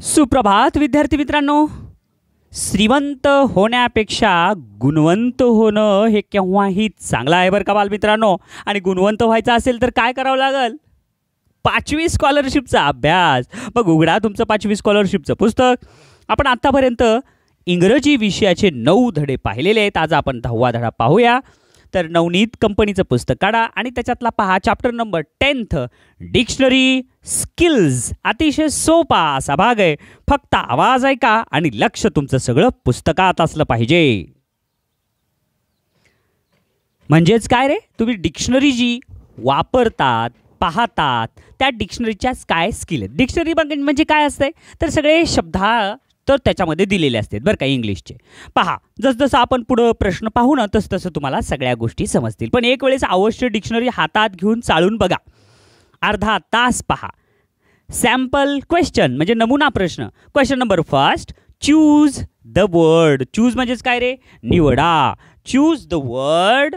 सुप्रभात विद्यार्थी मित्रांनो. श्रीमंत होण्यापेक्षा गुणवंत होणं हे केव्हाही चांगलं आहे बरं का बालमित्रांनो. आणि गुणवंत व्हायचं असेल तर काय करावं लागेल? 5वी स्कॉलरशिपचा अभ्यास. मग उघडा तुमचं 5वी स्कॉलरशिपचं पुस्तक. आपण आत्तापर्यंत इंग्रजी विषयाचे 9 धडे पाहिलेले आहेत. आज आपण 10वा धडा पाहूया. तर नवनीत कंपनीचं पुस्तक काढा आणि त्याच्यातला पहा चॅप्टर नंबर 10 डिक्शनरी स्किल्स. अतिशय सोपा असा भाग आहे. फक्त आवाज ऐका आणि लक्ष तुमचं सगळं पुस्तकात असलं पाहिजे. म्हणजेच काय रे, तुम्ही डिक्शनरी जी वापरतात पाहतात त्या डिक्शनरीच्याच काय स्किल आहेत. डिक्शनरी म्हणजे काय असते तर सगळे शब्द तर त्याच्यामध्ये दिलेले असतात बरं का इंग्लिशचे. पहा जसं आपण पुढं प्रश्न पाहू ना तसं तुम्हाला सगळ्या गोष्टी समजतील. पण एक वेळेस अवश्य डिक्शनरी हातात घेऊन चालून बघा. अर्धा तास पहा. सॅम्पल क्वेश्चन म्हणजे नमुना प्रश्न. Question number 1, choose the word. Choose म्हणजेच काय रे, निवडा. Choose the word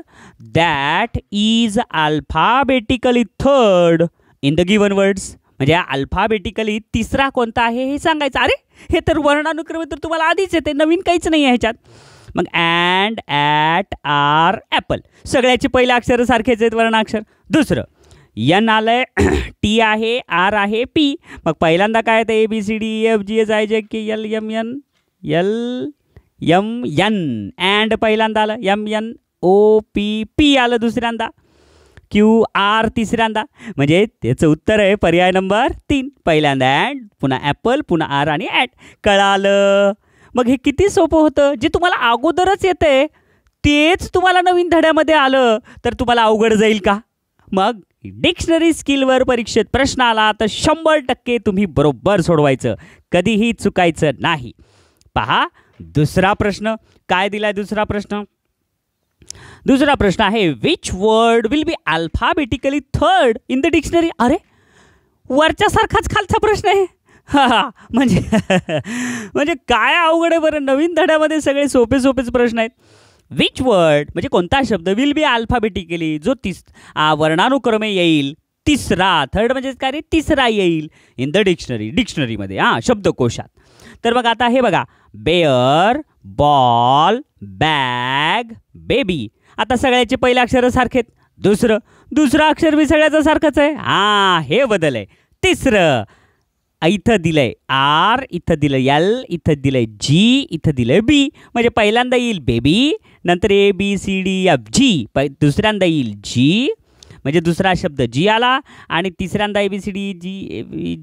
that is alphabetically third in the given words. म्हणजे अल्फाबेटिकली तिसरा कोणता आहे हे सांगायचं. अरे हे तर वर्णानुक्रम तर तुम्हाला आधीच येते, नवीन काहीच नाही आहे ह्याच्यात. मग अँड, ॲट, आर, ॲपल सगळ्याचे पहिले अक्षर सारखेच आहेत वर्णाक्षर. दुसरं एन आलंय, टी आहे, आर आहे, पी. मग पहिल्यांदा काय येतं A B C D E F G H I J K L M N and पहिल्यांदा आलं. M N O P P आलं दुसऱ्यांदा. क्यू आर तिसऱ्यांदा. म्हणजे त्याचं उत्तर आहे पर्याय नंबर 3. पहिल्यांदा अँड, पुन्हा ॲपल, पुन्हा आर आणि ॲट. कळालं? मग हे किती सोपं होतं. जे तुम्हाला अगोदरच येते तेच तुम्हाला नवीन धड्यामध्ये आलं तर तुम्हाला अवघड जाईल का? मग डिक्शनरी स्किलवर परीक्षेत प्रश्न आला तर 100% तुम्ही बरोबर सोडवायचं, कधीही चुकायचं नाही. पहा दुसरा प्रश्न काय दिलाय. दुसरा प्रश्न आहे which word will B alphabetically third in the dictionary. अरे वरच्या सारखाच खालचा प्रश्न आहे. म्हणजे काय अवघड आहे बरं. नवीन धड्यामध्ये सगळे सोपेच प्रश्न आहेत. विच वर्ड म्हणजे कोणता शब्द विल बी अल्फाबेटिकली जो वर्णानुक्रमे येईल. तिसरा, थर्ड म्हणजे काय रे, तिसरा येईल इन द डिक्शनरीमध्ये शब्दकोशात. तर मग आता हे बघा, बेअर, बॉल, बॅग, बेबी. आता सगळ्याचे पहिले अक्षर सारखेत. दुसरं अक्षर बी सगळ्याचं सारखंच आहे. हे बदल आहे. तिसरं इथं दिलंय आर, इथं दिलं एल, इथं दिलंय जी, इथं दिलंय बी. म्हणजे पहिल्यांदा येईल बेबी, नंतर A B C D F G, दुसऱ्यांदा येईल जी म्हणजे दुसरा शब्द जी आला. आणि तिसऱ्यांदा A B C D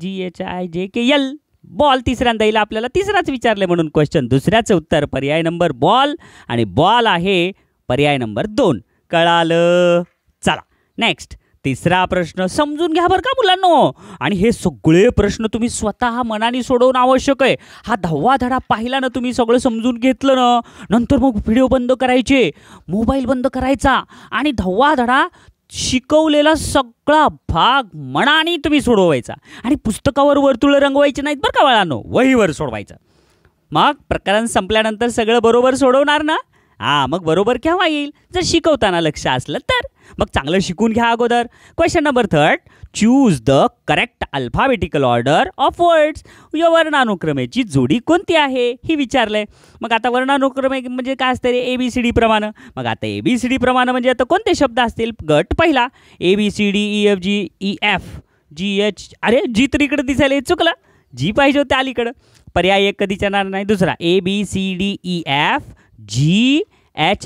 G H I J K L. Ball तिसऱ्यांदा येईल. आपल्याला तिसराच विचारले म्हणून क्वेश्चन. दुसऱ्याचं उत्तर पर्याय नंबर बॉल आणि बॉल आहे पर्याय नंबर 2. कळालं? चला नेक्स्ट तिसरा प्रश्न समजून घ्या बरं का मुलांनो. आणि हे सगळे प्रश्न तुम्ही स्वतः मनाने सोडवणं आवश्यक आहे. हा 10वा धडा पाहिला ना तुम्ही, सगळं समजून घेतलं ना, नंतर मग व्हिडिओ बंद करायचे, मोबाईल बंद करायचा आणि 10वा धडा शिकवलेला सगळा भाग मनाने तुम्ही सोडवायचा. आणि पुस्तकावर वर्तुळ रंगवायचे नाहीत बरं का बाळांनो, वहीवर सोडवायचं. मग प्रकरण संपल्यानंतर सगळं बरोबर सोडवणार ना. मग बरोबर केव्हा येईल? जर शिकवताना लक्ष असलं तर. मग चांगलं शिकून घ्या अगोदर. Question number 3, choose the correct alphabetical order of words. या वर्णानुक्रमेची जोडी कोणती आहे ही विचारलंय. मग आता वर्णानुक्रमे म्हणजे काय असते रे, ABCD प्रमाणे. मग आता ABCD प्रमाणे म्हणजे आता कोणते शब्द असतील? गट पहिला ABCD EF G EF GH. अरे जी तर इकडे दिसायला चुकलं, जी पाहिजे होते अलीकडं. पर्याय एक कधीच येणार नाही. दुसरा ABCD EF GHIJKLMNOP.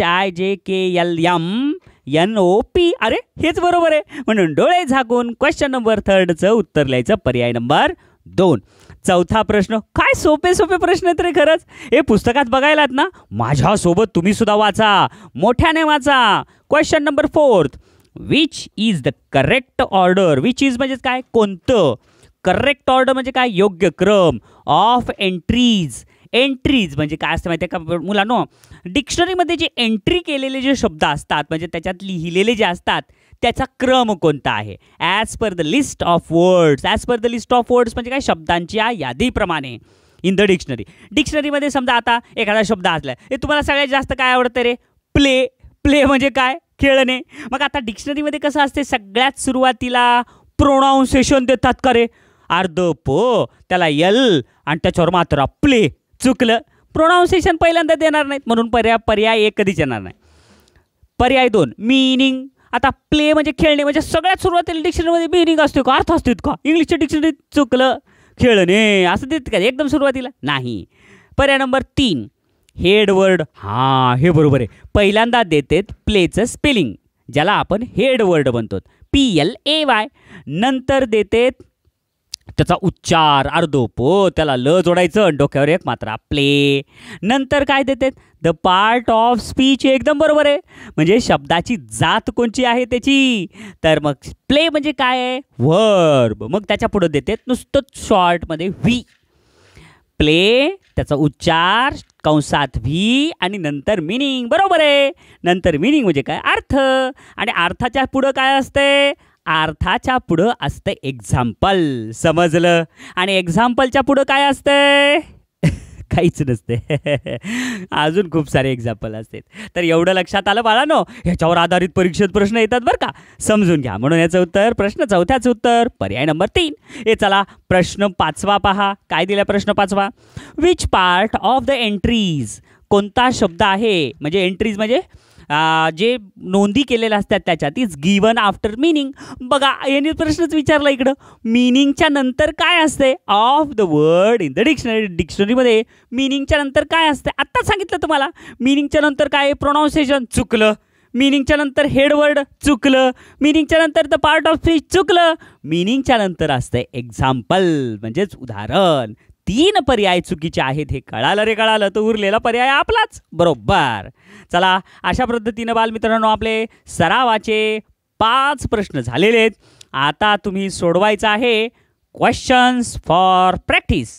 अरे हेच बरोबर आहे. म्हणून डोळे झाकून क्वेश्चन नंबर 3चं उत्तर लिहायचं पर्याय नंबर 2. चौथा प्रश्न. काय सोपे प्रश्न आहेत रे खरंच. हे पुस्तकात बघायलात ना, माझ्यासोबत तुम्ही सुद्धा वाचा, मोठ्याने वाचा. Question number 4, which is the correct order. Which is म्हणजे काय, कोणतं. करेक्ट ऑर्डर म्हणजे काय, योग्य क्रम ऑफ एंट्रीज. एंट्रीज म्हणजे काय असतं माहिती आहे का मुलांनो, डिक्शनरीमध्ये जे एंट्री केलेले जे शब्द असतात म्हणजे त्याच्यात लिहिलेले जे असतात त्याचा क्रम कोणता आहे. As per the list of words. As per the list of words म्हणजे काय, शब्दांच्या यादीप्रमाणे इन द डिक्शनरी. डिक्शनरीमध्ये समजा आता एखादा शब्द असला, हे तुम्हाला सगळ्यात जास्त काय आवडतं रे, प्ले म्हणजे काय, खेळणे. मग आता डिक्शनरीमध्ये कसं असते, सगळ्यात सुरुवातीला प्रोनाऊन्सिएशन देतात का रे. अर्ध प त्याला यल आणि त्याच्यावर मात्र प्ले. चुकलं. प्रोनाऊन्सिएशन पहिल्यांदा देणार नाहीत म्हणून पर्याय एक कधीच येणार नाही. पर्याय 2 मीनिंग. आता प्ले म्हणजे खेळणे, म्हणजे सगळ्यात सुरुवातीला डिक्शनरीमध्ये मीनिंग असतो का, अर्थ असतो का? इंग्लिशच्या डिक्शनरीत चुकलं. खेळणे असं देत का एकदम सुरुवातीला? नाही. पर्याय नंबर 3 हेड वर्ड. हां, हे बरोबर आहे. पहिल्यांदा देतात प्लेचं स्पेलिंग, ज्याला आपण हेड वर्ड म्हणतो, PLAY. नंतर देतात त्याचा उच्चार, अर्धोपो त्याला ल जोडायचं, डोक्यावर एक मात्रा प्ले. नंतर काय देतात? The part of speech. एकदम बरोबर आहे. म्हणजे शब्दाची जात कोणची आहे त्याची. तर मग प्ले म्हणजे काय आहे? वर्ब. मग त्याच्या पुढे देतात नुसतं शॉर्टमध्ये व्ही. प्ले, त्याचा उच्चार कंसात व्ही आणि नंतर मिनिंग. बरोबर आहे. नंतर मिनिंग म्हणजे काय? अर्थ. आणि अर्थाच्या पुढं काय असते? अर्थाच्या पुढं असतं एक्झाम्पल. समजलं? आणि एक्झाम्पलच्या पुढं काय असते? काहीच नसते. अजून खूप सारे एक्झाम्पल असतात. तर एवढं लक्षात आलं बाळांनो. ह्याच्यावर आधारित परीक्षेत प्रश्न येतात बरं का, समजून घ्या. म्हणून याचं उत्तर, प्रश्न चौथ्याचं उत्तर पर्याय नंबर 3. हे चला प्रश्न 5वा पहा. काय दिला प्रश्न 5वा? Which part of the entries. कोणता शब्द आहे, म्हणजे एंट्रीज म्हणजे जे नोंदी केलेल्या असतात त्याच्यात, इज गिवन आफ्टर मिनिंग. बघा यांनी प्रश्नच विचारला इकडं, मिनिंगच्या नंतर काय असते? Of the word in the dictionary. डिक्शनरीमध्ये मिनिंगच्या नंतर काय असते? आत्ताच सांगितलं तुम्हाला. मिनिंगच्या नंतर काय? प्रोनाऊन्सिएशन. चुकलं. मिनिंगच्या नंतर हेड वर्ड. चुकलं. मिनिंगच्या नंतर द पार्ट ऑफ स्पीच. चुकलं. मिनिंगच्या नंतर असते एक्झाम्पल, म्हणजेच उदाहरण. 3 पर्याय चुकीचे आहेत. हे कळालं रे, कळालं. तर उरलेला पर्याय आपलाच बरोबर. चला, अशा पद्धतीनं बालमित्रांनो आपले सरावाचे 5 प्रश्न झालेले आहेत. आता तुम्ही सोडवायचं आहे क्वेश्चन्स फॉर प्रॅक्टिस.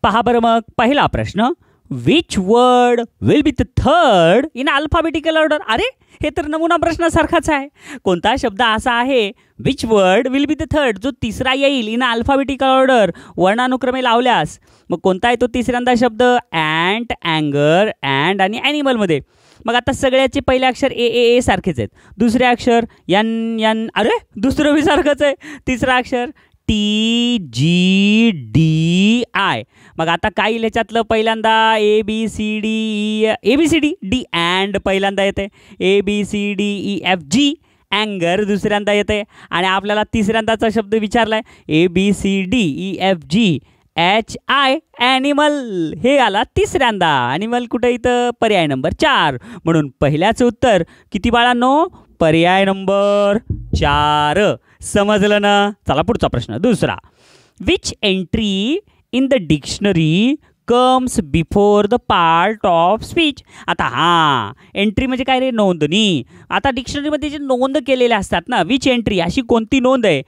पहा बरं मग पहिला प्रश्न, which word will be the third in alphabetical order. अरे हे तर नमुना प्रश्नासारखाच आहे. कोणता शब्द असा आहे which word will be the third, जो तिसरा येईल इन अल्फाबेटिकल ऑर्डर, वर्णानुक्रमे लावल्यास. मग कोणता आहे तो तिसऱ्यांदा शब्द? अँट, अँगर, अँड आणि ॲनिमलमध्ये. मग आता सगळ्याचे पहिले अक्षर ए सारखेच आहेत. दुसरे अक्षर एन. अरे दुसरं बी सारखंच आहे. तिसरा अक्षर TGDI. मग आता काय येईल ह्याच्यातलं? पहिल्यांदा ABCD डी अँड पहिल्यांदा येते. ABCDEFG अँगर दुसऱ्यांदा येते. आणि आपल्याला तिसऱ्यांदाचा शब्द विचारलाय ABCDEFGHI ॲनिमल. हे आला तिसऱ्यांदा. ॲनिमल कुठे? इथं पर्याय नंबर 4. म्हणून पहिल्याचं उत्तर किती बाळांनो? पर्याय नंबर 4. समजलं ना? चला पुढचा प्रश्न दुसरा. Which entry in the dictionary comes before the part of speech. आता हां, एंट्री म्हणजे काय रे? नोंदणी. आता डिक्शनरीमध्ये जे नोंद केलेल्या असतात ना, विच एंट्री, अशी कोणती नोंद आहे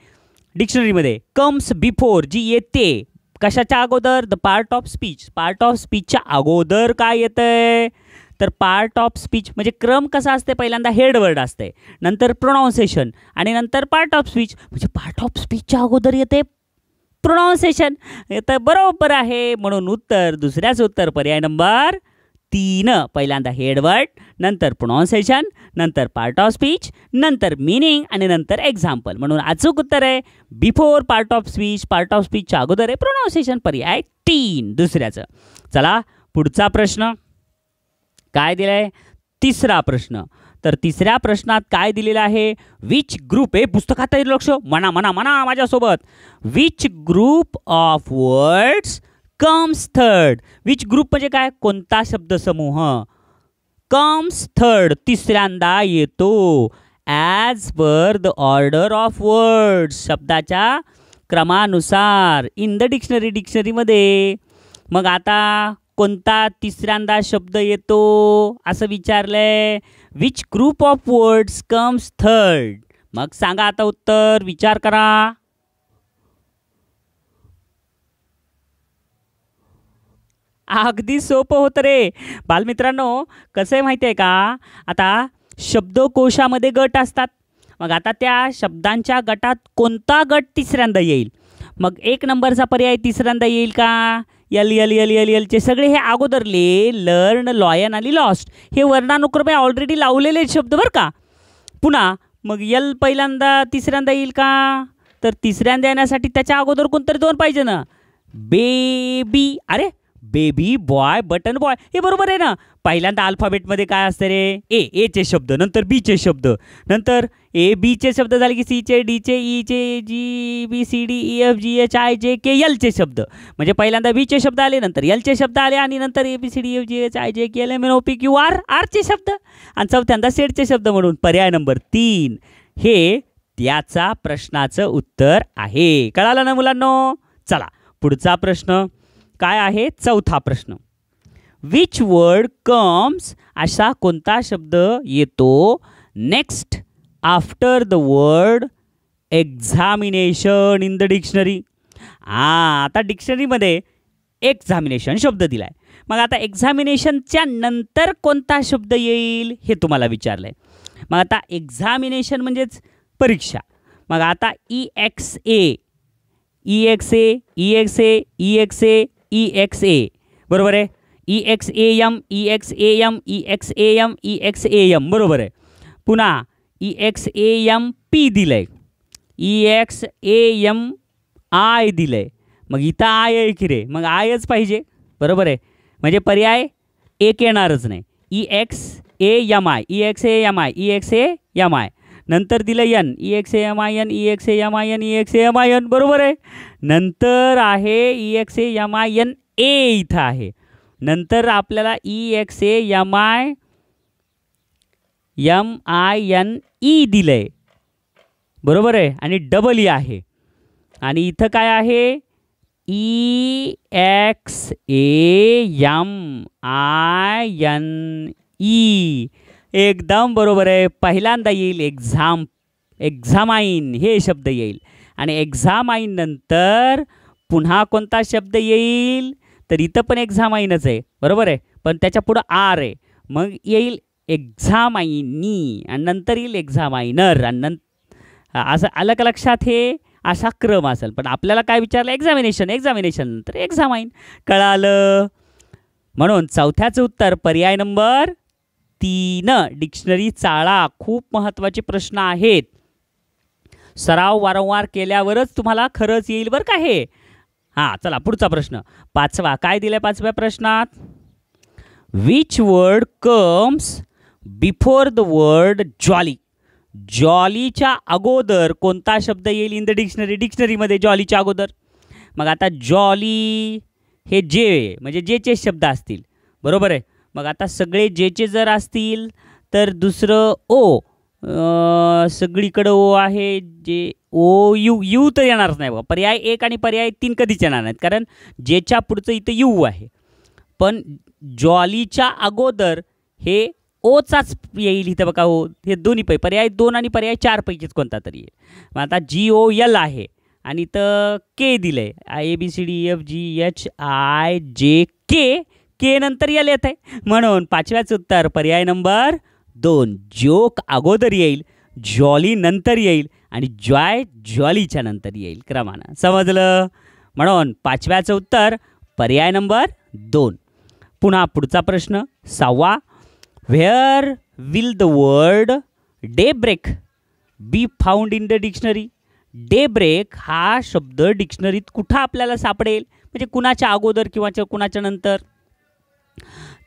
डिक्शनरीमध्ये? कम्स बिफोर, जी येते कशाच्या अगोदर? The part of speech. Part of स्पीचच्या अगोदर काय येतंय? तर पार्ट ऑफ स्पीच म्हणजे क्रम कसा असते? पहिल्यांदा हेड वर्ड असते, नंतर प्रोनाऊन्सिएशन आणि नंतर पार्ट ऑफ स्पीच. म्हणजे पार्ट ऑफ स्पीचच्या अगोदर येते प्रोनाऊन्सिएशन. येतं बरोबर आहे. म्हणून उत्तर, दुसऱ्याचं उत्तर पर्याय नंबर 3. पहिल्यांदा हेड वर्ड, नंतर प्रोनाऊन्सिएशन, नंतर पार्ट ऑफ स्पीच, नंतर मिनिंग आणि नंतर एक्झाम्पल. म्हणून अचूक उत्तर आहे before part of speech. Part of स्पीचच्या अगोदर आहे प्रोनाऊन्सिएशन. पर्याय 3 दुसऱ्याचं. चला पुढचा प्रश्न काय दिलाय? तिसरा प्रश्न. तर तिसऱ्या प्रश्नात काय दिलेलं आहे? विच ग्रुप, हे पुस्तकात लक्ष म्हणा म्हणा म्हणा माझ्यासोबत. Which group of words comes third. Which group म्हणजे काय? कोणता शब्दसमूह कम्स थर्ड, तिसऱ्यांदा येतो. As per the order of words, शब्दाच्या क्रमानुसार. इन द डिक्शनरी, डिक्शनरीमध्ये. मग आता कोणता तिसऱ्यांदा शब्द येतो असं विचारलंय? Which group of words comes third. मग सांगा आता उत्तर, विचार करा. अगदी सोपं होतं रे बालमित्रांनो. कसं आहे माहिती आहे का? आता शब्दकोशामध्ये गट असतात. मग आता त्या शब्दांच्या गटात कोणता गट तिसऱ्यांदा येईल? मग 1 नंबरचा पर्याय तिसऱ्यांदा येईल का? चे सगळे हे अगोदरले लर्न, लॉयन आणि लॉस्ट हे वर्णानुक्रमे ऑलरेडी लावलेले शब्द बरं का. पुन्हा मग यल पहिल्यांदा तिसऱ्यांदा येईल का? तर तिसऱ्यांदा येण्यासाठी त्याच्या अगोदर कोणतरी दोन पाहिजे ना. बेबी, अरे बेबी बॉय बटन बॉय हे बरोबर आहे ना. पहिल्यांदा अल्फाबेटमध्ये काय असतं रे? एचे शब्द, नंतर बीचे शब्द, नंतर ए बीचे शब्द झाले की सीचे, डीचे, ईचे, G B C D E F G H I J K एलचे शब्द. म्हणजे पहिल्यांदा बीचे शब्द आले, नंतर एलचे शब्द आले, आणि नंतर A B C D F G H I J K L M N O P Q R आरचे शब्द, आणि चौथ्यांदा सेडचे शब्द. म्हणून पर्याय नंबर 3 हे त्याचा प्रश्नाचं उत्तर आहे. कळालं ना मुलांनो? चला पुढचा प्रश्न काय आहे? चौथा प्रश्न. विच वर्ड कम्स, असा कोणता शब्द येतो next after the word examination in the dictionary? आता डिक्शनरीमध्ये एक्झामिनेशन शब्द दिला आहे. मग आता एक्झामिनेशनच्या नंतर कोणता शब्द येईल हे तुम्हाला विचारलं आहे. मग आता एक्झामिनेशन म्हणजेच परीक्षा. मग आता EXA बरोबर आहे. EXAM बरोबर आहे. पुन्हा EXAMP दिलंय, EXAMI दिलंय. मग इथं आय आहे की रे? मग आयच पाहिजे, बरोबर आहे. म्हणजे पर्याय एक येणारच नाही. EXAMI नंतर दिलं एन, EXAMIN बरोबर आहे. नंतर आहे EXAMINA इथं आहे. नंतर आपल्याला EXAMINE दिलंय, बरोबर आहे. आणि डबल ई आहे. आणि इथं काय आहे? EXAMINE एकदम बरोबर आहे. पहिल्यांदा येईल एक्झामाइन हे शब्द येईल, आणि एक्झामाइन नंतर पुन्हा कोणता शब्द येईल? तर इथं पण एक्झामाइनच आहे, बरोबर आहे, पण त्याच्या पुढं आर आहे. मग येईल एक्झामाइनी, आणि नंतर येईल एक्झामाइनर, आणि असं आलं का लक्षात? हे असा क्रम असेल. पण आपल्याला काय विचारलं? एक्झामिनेशन नंतर एक्झामाइन. कळालं? म्हणून चौथ्याचं उत्तर पर्याय नंबर 3. डिक्शनरी चाळा. खूप महत्त्वाचे प्रश्न आहेत. सराव वारंवार केल्यावरच तुम्हाला खरंच येईल बरं का हे. चला पुढचा प्रश्न 5वा. काय दिलं 5व्या प्रश्नात? Which word comes before the word jolly? जॉलीच्या अगोदर कोणता शब्द येईल इन द डिक्शनरी? डिक्शनरीमध्ये जॉलीच्या अगोदर. मग आता जॉली हे जे म्हणजे जेचे शब्द असतील, बरोबर आहे. मग आता सगळे जेचे जर असतील तर दुसरं ओ, सगळीकडं ओ आहे. जे ओ यू तर येणारच नाही बघा. पर्याय 1 आणि पर्याय 3 कधीच येणार नाहीत, कारण जेच्या पुढचं इथं यू आहे. पण जॉलीच्या अगोदर हे ओचाच येईल इथं बघा. ओ हे दोन्ही पर्याय 2 आणि पर्याय 4 पैकीच कोणता तरी येईल. मग आता GOL आहे, आणि इथं के दिलं आहे. ABCDEFGHIJK, के नंतर यल येत आहे. म्हणून 5व्याचं उत्तर पर्याय नंबर 2. जोक अगोदर येईल, जॉली नंतर येईल, आणि जॉलीच्या नंतर येईल क्रमानं. समजलं? म्हणून 5व्याचं उत्तर पर्याय नंबर 2. पुन्हा पुढचा प्रश्न 6वा. Where will the word day break be found in the dictionary? Day break हा शब्द डिक्शनरीत कुठं आपल्याला सापडेल? म्हणजे कुणाच्या अगोदर किंवा कुणाच्या नंतर?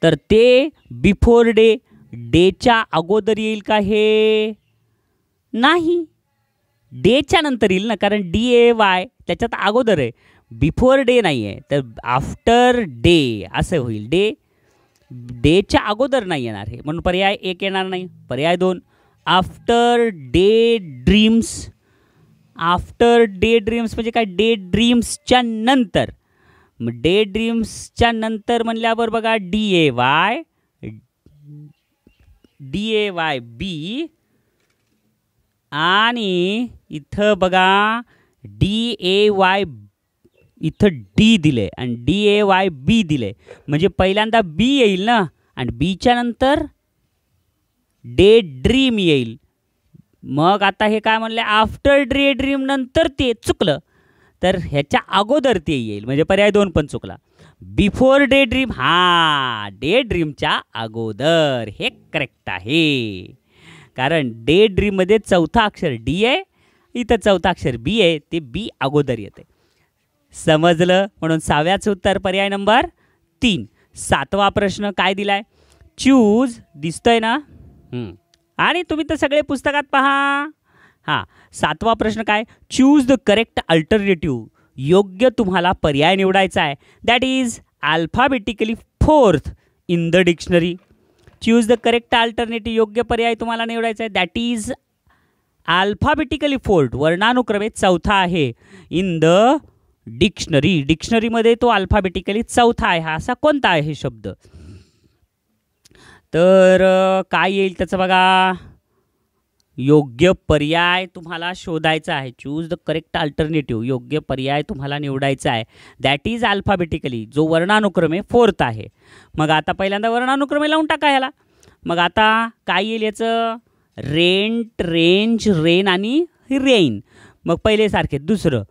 तर ते बिफोर डे, डेच्या अगोदर येईल का? हे नाही, डेच्या नंतर येईल ना, कारण DAY त्याच्यात अगोदर आहे, बिफोर डे नाही आहे. तर आफ्टर डे असं होईल. डेच्या अगोदर नाही येणार हे, म्हणून पर्याय 1 येणार नाही. पर्याय 2 after day dreams. After day dreams म्हणजे काय? डे ड्रीम्सच्या नंतर. मग डे ड्रीम्सच्या नंतर म्हणल्यावर बघा DAYB, आणि इथं बघा DAY, इथं D दिले आणि DAYB दिले. म्हणजे पहिल्यांदा B येईल ना, आणि बीच्या नंतर डे ड्रीम येईल. मग आता हे काय म्हणले? आफ्टर डे ड्रीम नंतर ते चुकलं, तर ह्याच्या अगोदर ते येईल. म्हणजे पर्याय 2 पण चुकला. बिफोर डे ड्रीम, डे ड्रीमच्या अगोदर, हे करेक्ट आहे. कारण डे ड्रीममध्ये चौथा अक्षर डी आहे, इथं चौथा अक्षर बी आहे, ते बी अगोदर येते. समजलं? म्हणून 6व्याचं उत्तर पर्याय नंबर 3. 7वा प्रश्न काय दिलाय? चूज दिसतोय ना? आणि तुम्ही तर सगळे पुस्तकात पहा. हां, 7वा प्रश्न काय? Choose the correct alternative. योग्य तुम्हाला पर्याय निवडायचा आहे. That is alphabetically 4th in the dictionary. Choose the correct alternative. योग्य पर्याय तुम्हाला निवडायचा आहे. दॅट इज अल्फाबेटिकली 4th, वर्णानुक्रमे चौथा आहे इन द डिक्शनरी. डिक्शनरीमध्ये तो अल्फाबेटिकली चौथा आहे. हा असा कोणता आहे शब्द? तर काय येईल त्याचं बघा. योग्य पर्याय तुम्हाला शोधायचा आहे. Choose the correct alternative. योग्य पर्याय तुम्हाला निवडायचा आहे. दॅट इज अल्फाबेटिकली, जो वर्णानुक्रमे 4th आहे. मग आता पहिल्यांदा वर्णानुक्रमे लावून टाका ह्याला. मग आता काय येईल याचं? रेंट, रेंज, रेन आणि रेन. मग पहिले सारखे. दुसरं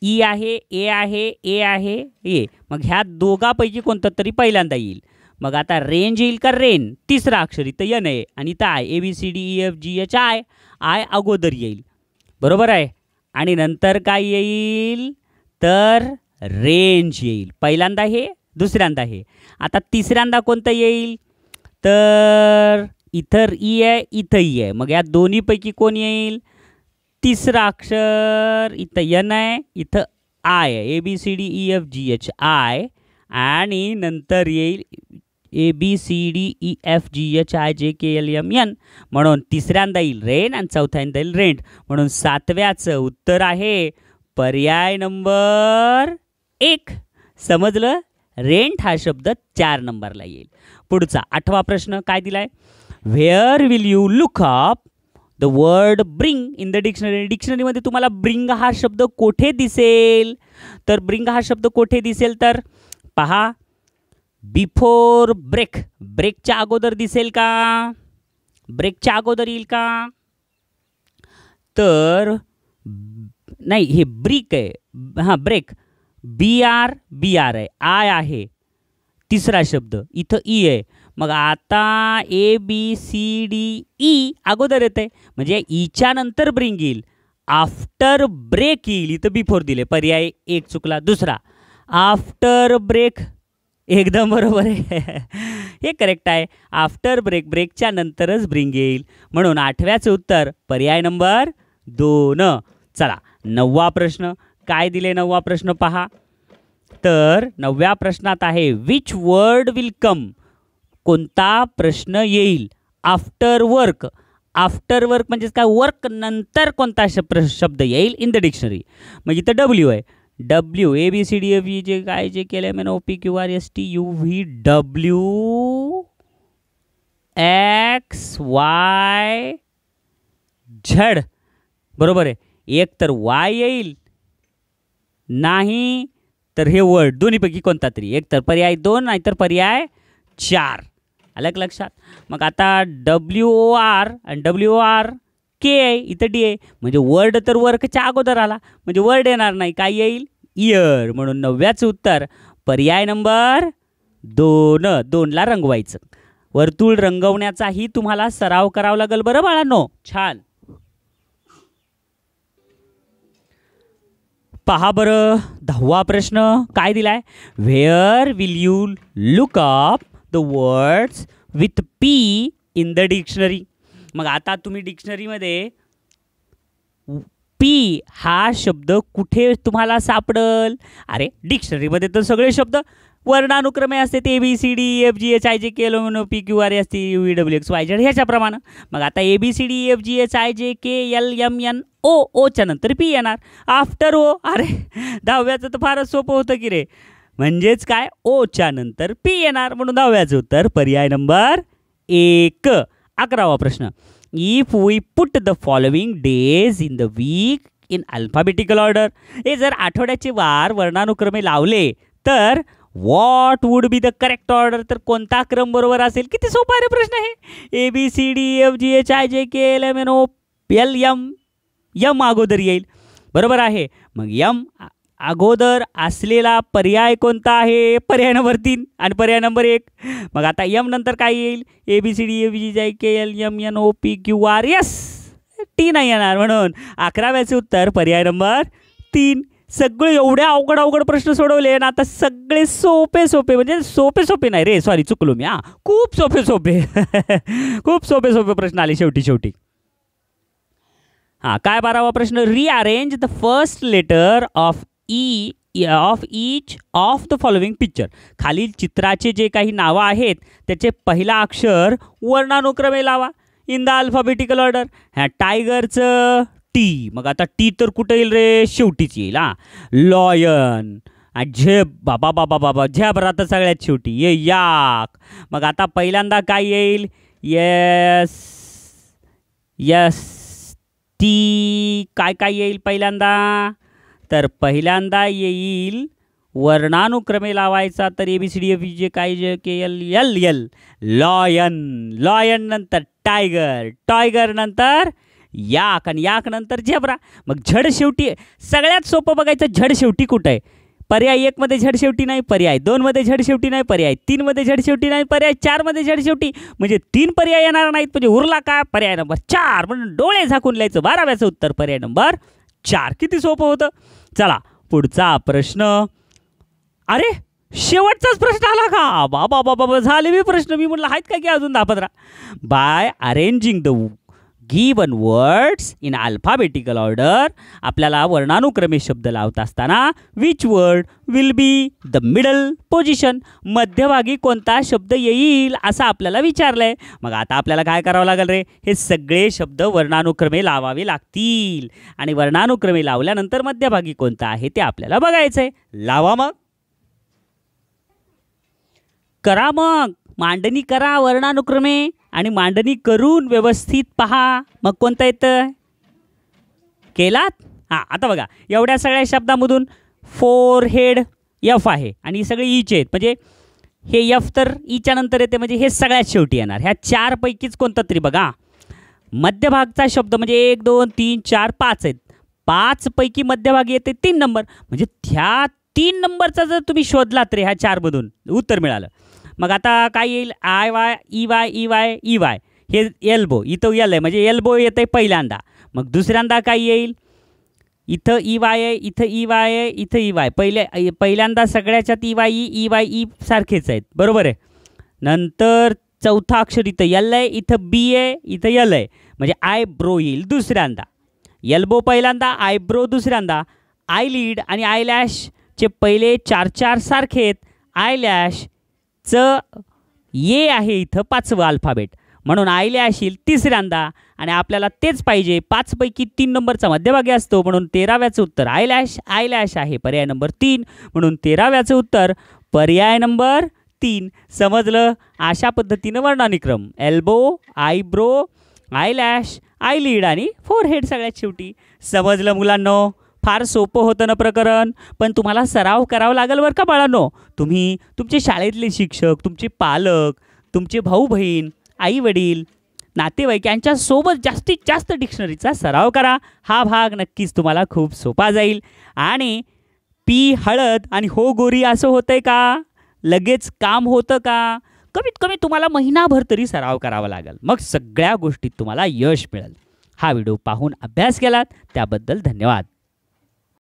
ई आहे, ए आहे, ए आहे, ए. मग ह्या दोघांपैकी कोणतं तरी पहिल्यांदा येईल. मग आता रेंज येईल का रेन? तिसरा अक्षर इथं एन आहे आणि इथं I. A B C D E F G H I. I अगोदर येईल, बरोबर आहे. आणि नंतर काय येईल? तर रेंज येईल. पहिल्यांदा हे, दुसऱ्यांदा हे. आता तिसऱ्यांदा कोणतं येईल? तर इथं ई आहे, इथं ई आहे. मग या दोन्हीपैकी कोण येईल? तिसरा अक्षर इथं एन आहे, इथं आय आहे. A B C D E F G H I. आणि नंतर येईल A B C D E F G H I J K L M N. म्हणून तिसऱ्यांदा येईल रेन आणि चौथ्यांदा येईल रेंट. म्हणून 7व्याचं उत्तर आहे पर्याय नंबर 1. समजलं? रेंट हा शब्द 4 नंबरला येईल. पुढचा 8वा प्रश्न काय दिलाय? Where will you look up the word bring in the dictionary. डिक्शनरीमध्ये तुम्हाला ब्रिंग हा शब्द कोठे दिसेल? तर ब्रिंग हा शब्द कोठे दिसेल? तर पहा, बिफोर ब्रेक. ब्रेकच्या अगोदर दिसेल का? ब्रेकच्या अगोदर येईल का? तर नाही, हे ब्रिक आहे. हां, ब्रेक. बी आर आहे. आय आहे तिसरा शब्द. इथं ई आहे. मग आता A B C D E अगोदर येते, म्हणजे ईच्या नंतर ब्रिंग येईल. आफ्टर ब्रेक येईल. इथं बिफोर दिले. पर्याय 1 चुकला. दुसरा आफ्टर ब्रेक. एकदम बरोबर आहे. हे करेक्ट आहे. आफ्टर ब्रेक, ब्रेकच्या नंतरच ब्रिंग येईल. म्हणून 8व्याचं उत्तर पर्याय नंबर 2. चला 9वा प्रश्न काय दिले? 9वा प्रश्न पहा. तर 9व्या प्रश्नात आहे विच वर्ड विल कम. कोणता प्रश्न येईल? After work. आफ्टर वर्क म्हणजे काय? वर्क नंतर कोणता शब्द येईल इन द डिक्शनरी. मग इथं डब्ल्यू आहे. W, A B C D F J काय जे केलं M N O P Q R S T U V W X Y Z. बरोबर आहे. एक तर वाय येईल, नाही तर हे वर्ड. दोन्हीपैकी कोणता तरी. एक तर पर्याय 2 नाहीतर पर्याय 4. अलग लक्षात. मग आता डब्ल्यू ओ आर आणि डब्ल्यू आर के आहे, इथं डी आहे. म्हणजे वर्ड तर वर्कच्या अगोदर आला, म्हणजे वर्ड येणार नाही. काय येईल? इयर. म्हणून 9व्याचं उत्तर पर्याय नंबर 2. 2ला रंगवायचं. वर्तुळ रंगवण्याचाही तुम्हाला सराव करावा लागेल बरं बाळांनो. छान. पहा बरं 10वा प्रश्न काय दिलाय? Where will you look up the words with P in the dictionary. मग आता तुम्ही डिक्शनरीमध्ये पी हा शब्द कुठे तुम्हाला सापडल? अरे डिक्शनरीमध्ये तर सगळे शब्द वर्णानुक्रमे असते. A B C D F G H I J K L M N O P Q R S T U V W X Y Z ह्याच्याप्रमाणे. मग आता A B C D F G H I J K L M N O. ओच्या नंतर P येणार. After O. अरे 10व्याचं तर फारच सोपं होतं की रे. म्हणजेच काय? ओच्या नंतर पी येणार. म्हणून 10व्याचं उत्तर पर्याय नंबर 1. 11वा प्रश्न. If we put the following days in the week in alphabetical order. हे जर आठवड्याचे वार वर्णानुक्रमे लावले तर what would be the correct order. तर कोणता क्रम बरोबर असेल? किती सोपा रे प्रश्न आहे. A B C D F G H I J K L M N O L M. M अगोदर येईल, बरोबर आहे. मग यम अगोदर असलेला पर्याय कोणता आहे? पर्याय नंबर 3 आणि पर्याय नंबर 1. मग आता यम नंतर काय येईल? ABCDEFGHIJKLMNOPQR. यस, टी नाही येणार, म्हणून 11व्याचे उत्तर पर्याय नंबर 3. सगळे एवढे अवघड प्रश्न सोडवले ना, आता सगळे सोपे म्हणजे सोपे नाही रे, सॉरी चुकलो मी. खूप सोपे खूप सोपे प्रश्न आले शेवटी. काय 12वा प्रश्न? Rearrange the first letter of each of the following picture. खालील चित्राचे जे काही नावं आहेत त्याचे पहिला अक्षर वर्णानुक्रमे लावा इन द अल्फाबेटिकल ऑर्डर. ह्या टायगरचं टी, मग आता टी तर कुठं येईल रे? शेवटीच येईल. लॉयन, बाबा झेब्रा तर सगळ्यात शेवटी ये. याक, मग आता पहिल्यांदा काय येईल? Yes T. काय येईल पहिल्यांदा? तर पहिल्यांदा येईल वर्णानुक्रमे लावायचा, तर ABCDEFGHIJKL लॉयन नंतर टायगर नंतर याक आणि याक नंतर झेब्रा. मग झड शेवटी सगळ्यात सोपं बघायचं. झड शेवटी कुठं आहे? पर्याय 1 मध्ये झड शेवटी नाही, पर्याय 2 मध्ये झड शेवटी नाही, पर्याय 3 मध्ये झड शेवटी नाही, पर्याय 4 मध्ये झड शेवटी. म्हणजे 3 पर्याय येणार नाहीत, म्हणजे उरला काय? पर्याय नंबर 4. म्हणून डोळे झाकून लिहायचं. 12व्याचं उत्तर पर्याय नंबर 4. किती सोपं होतं. चला पुढचा प्रश्न. अरे शेवटचाच प्रश्न आला का? बाबा झाले मी प्रश्न. मी म्हटलं आहेत काय की अजून 10-15. By arranging the given words in alphabetical order. आपल्याला वर्णानुक्रमे शब्द लावत असताना which word will be the middle position. मध्यभागी कोणता शब्द येईल असं आपल्याला विचारलंय. मग आता आपल्याला काय करावं लागेल रे? हे सगळे शब्द वर्णानुक्रमे लावावे लागतील आणि वर्णानुक्रमे लावल्यानंतर मध्यभागी कोणता आहे ते आपल्याला बघायचंय. लावा मग. करा मग मांडणी करा वर्णानुक्रमे आणि मांडणी करून व्यवस्थित पहा. मग कोणतं येतं? केलात? आता बघा, एवढ्या सगळ्या शब्दामधून फोर हेड एफ आहे आणि ही सगळी ईचे आहेत. म्हणजे हे एफ तर ईच्या नंतर येते, म्हणजे हे सगळ्यात शेवटी येणार. ह्या 4 पैकीच कोणतं तरी बघा. मध्यभागचा शब्द म्हणजे 1 2 3 4 5 आहेत. 5 पैकी मध्यभागी येते 3 नंबर. म्हणजे ह्या 3 नंबरचा जर तुम्ही शोधलात रे ह्या 4 मधून उत्तर मिळालं. मग आता काय येईल? आय वाय ई वाय हे एल्बो. इथं एल आहे म्हणजे एल्बो येतं आहे पहिल्यांदा. मग दुसऱ्यांदा काय येईल? इथं ई वाय आहे, इथं ई वाय आहे, इथं ई वाय. पहिल्यांदा सगळ्याच्यात ई वाय ई सारखेच आहेत, बरोबर आहे. नंतर चौथा अक्षर इथं एल आहे, इथं बी आहे, इथं एल आहे. म्हणजे आयब्रो येईल दुसऱ्यांदा. एल्बो पहिल्यांदा, आयब्रो दुसऱ्यांदा. आयलीड आणि आयलॅशचे पहिले 4 सारखे आहेत. आयलॅशचं ये आहे इथं 5वं अल्फाबेट, म्हणून आयलॅश येईल तिसऱ्यांदा. आणि आपल्याला तेच पाहिजे. 5 पैकी 3 नंबरचा मध्यभागी असतो, म्हणून 13व्याचं उत्तर आयलॅश आहे पर्याय नंबर 3. म्हणून 13व्याचं उत्तर पर्याय नंबर 3. समजलं? अशा पद्धतीनं वर्णानुक्रम एल्बो, आयब्रो, आयलॅश, आयलीड आणि फोरहेड सगळ्यात शेवटी. समजलं मुलांनो? फार सोपं होतं ना प्रकरण, पण तुम्हाला सराव करावा लागेल बरं का बाळांनो. तुम्ही तुमचे शाळेतले शिक्षक, तुमचे पालक, तुमचे भाऊ बहीण, आई वडील, नातेवाईक यांच्यासोबत जास्तीत जास्त डिक्शनरीचा सराव करा. हा भाग नक्कीच तुम्हाला खूप सोपा जाईल. आणि पी हळद आणि हो गोरी असं होतंय का? लगेच काम होतं का? कमीत कमी तुम्हाला महिनाभर तरी सराव करावा लागेल, मग सगळ्या गोष्टीत तुम्हाला यश मिळेल. हा व्हिडिओ पाहून अभ्यास केलात त्याबद्दल धन्यवाद.